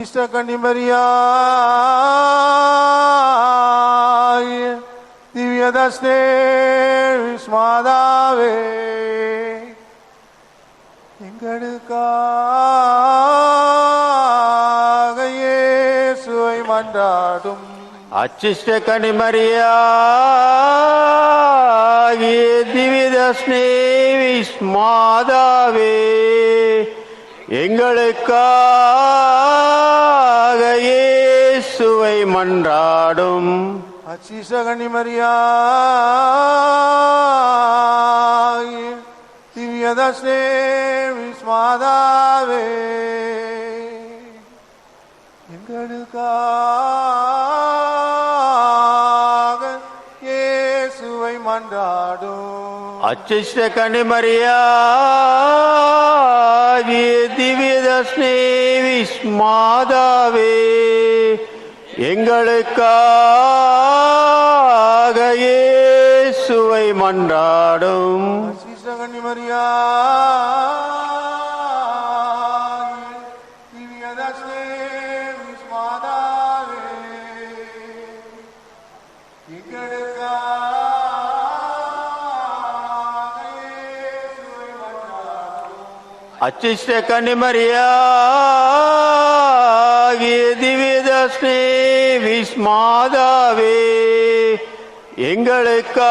கன்னிமரியாய் திவ்யதஸ்னே விஸ்மாதாவே எங்களுக்காக இயேசுவை மன்றாடும். அச்சிஷ்ட கன்னிமரியாய் திவ்யதஸ்னே விஸ்மாதாவே எங்களுக்காக இயேசுவை மன்றாடும். அச்சிஷ்ட கன்னிமரியாய் திவ்யதஸ்னே விஸ்மாதாவே எங்களுக்காக இயேசுவை மன்றாடும். அச்சிஷ்ட கன்னிமரியாய் திவ்யதஸ்னே விஸ்மாதாவே எங்களுக்காக இயேசுவை மன்றாடும். அச்சிஷ்ட கன்னிமரியாய் திவ்யதஸ்னே விஸ்மாதாவே அச்சிஷ்ட கன்னிமரியாய் திவ்யதஸ்னே விஸ்மாதாவே எங்களுக்காக